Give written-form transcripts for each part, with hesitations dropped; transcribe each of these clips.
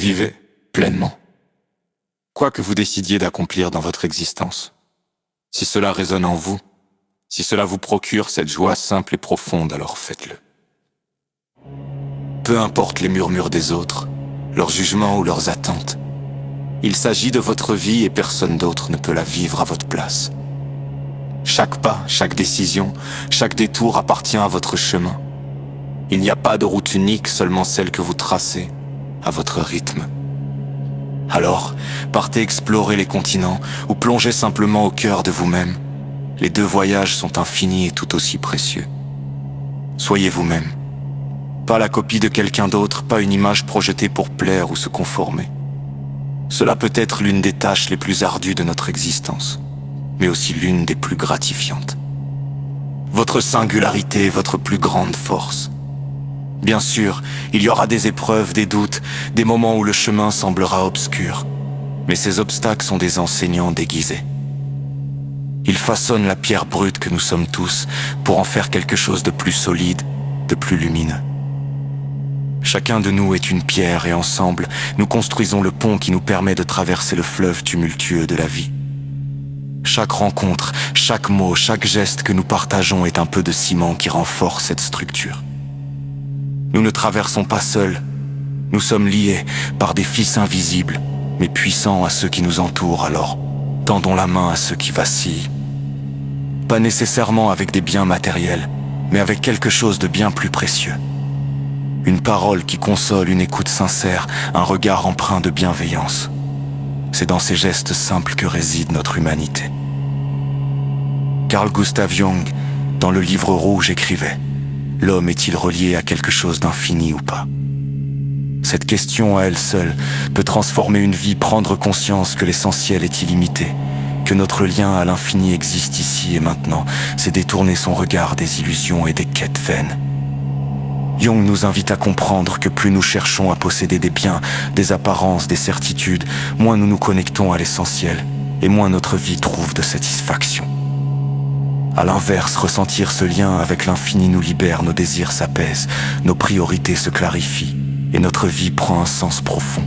Vivez pleinement. Quoi que vous décidiez d'accomplir dans votre existence, si cela résonne en vous, si cela vous procure cette joie simple et profonde, alors faites-le. Peu importe les murmures des autres, leurs jugements ou leurs attentes, il s'agit de votre vie et personne d'autre ne peut la vivre à votre place. Chaque pas, chaque décision, chaque détour appartient à votre chemin. Il n'y a pas de route unique, seulement celle que vous tracez, à votre rythme. Alors, partez explorer les continents ou plongez simplement au cœur de vous-même. Les deux voyages sont infinis et tout aussi précieux. Soyez vous-même. Pas la copie de quelqu'un d'autre, pas une image projetée pour plaire ou se conformer. Cela peut être l'une des tâches les plus ardues de notre existence, mais aussi l'une des plus gratifiantes. Votre singularité est votre plus grande force. Bien sûr, il y aura des épreuves, des doutes, des moments où le chemin semblera obscur. Mais ces obstacles sont des enseignants déguisés. Ils façonnent la pierre brute que nous sommes tous pour en faire quelque chose de plus solide, de plus lumineux. Chacun de nous est une pierre et ensemble, nous construisons le pont qui nous permet de traverser le fleuve tumultueux de la vie. Chaque rencontre, chaque mot, chaque geste que nous partageons est un peu de ciment qui renforce cette structure. Nous ne traversons pas seuls. Nous sommes liés par des fils invisibles, mais puissants à ceux qui nous entourent, alors tendons la main à ceux qui vacillent. Pas nécessairement avec des biens matériels, mais avec quelque chose de bien plus précieux. Une parole qui console, une écoute sincère, un regard empreint de bienveillance. C'est dans ces gestes simples que réside notre humanité. Carl Gustav Jung, dans le livre rouge, écrivait: l'homme est-il relié à quelque chose d'infini ou pas? Cette question à elle seule peut transformer une vie, prendre conscience que l'essentiel est illimité, que notre lien à l'infini existe ici et maintenant. C'est détourner son regard des illusions et des quêtes vaines. Jung nous invite à comprendre que plus nous cherchons à posséder des biens, des apparences, des certitudes, moins nous nous connectons à l'essentiel et moins notre vie trouve de satisfaction. À l'inverse, ressentir ce lien avec l'infini nous libère, nos désirs s'apaisent, nos priorités se clarifient et notre vie prend un sens profond.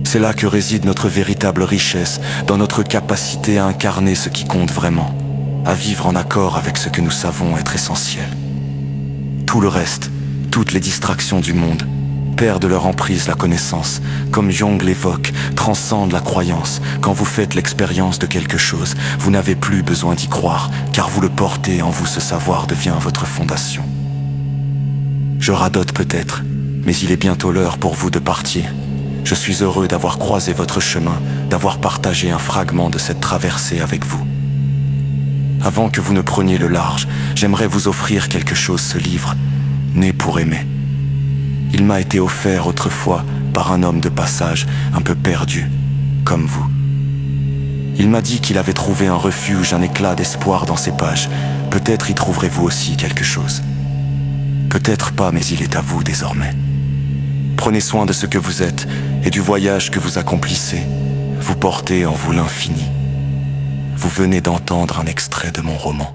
C'est là que réside notre véritable richesse, dans notre capacité à incarner ce qui compte vraiment, à vivre en accord avec ce que nous savons être essentiel. Tout le reste, toutes les distractions du monde, perdent leur emprise. La connaissance, comme Jung l'évoque, transcende la croyance. Quand vous faites l'expérience de quelque chose, vous n'avez plus besoin d'y croire, car vous le portez en vous. Ce savoir devient votre fondation. Je radote peut-être, mais il est bientôt l'heure pour vous de partir. Je suis heureux d'avoir croisé votre chemin, d'avoir partagé un fragment de cette traversée avec vous. Avant que vous ne preniez le large, j'aimerais vous offrir quelque chose, ce livre, Né pour aimer. Il m'a été offert autrefois par un homme de passage, un peu perdu, comme vous. Il m'a dit qu'il avait trouvé un refuge, un éclat d'espoir dans ces pages. Peut-être y trouverez-vous aussi quelque chose. Peut-être pas, mais il est à vous désormais. Prenez soin de ce que vous êtes et du voyage que vous accomplissez. Vous portez en vous l'infini. Vous venez d'entendre un extrait de mon roman.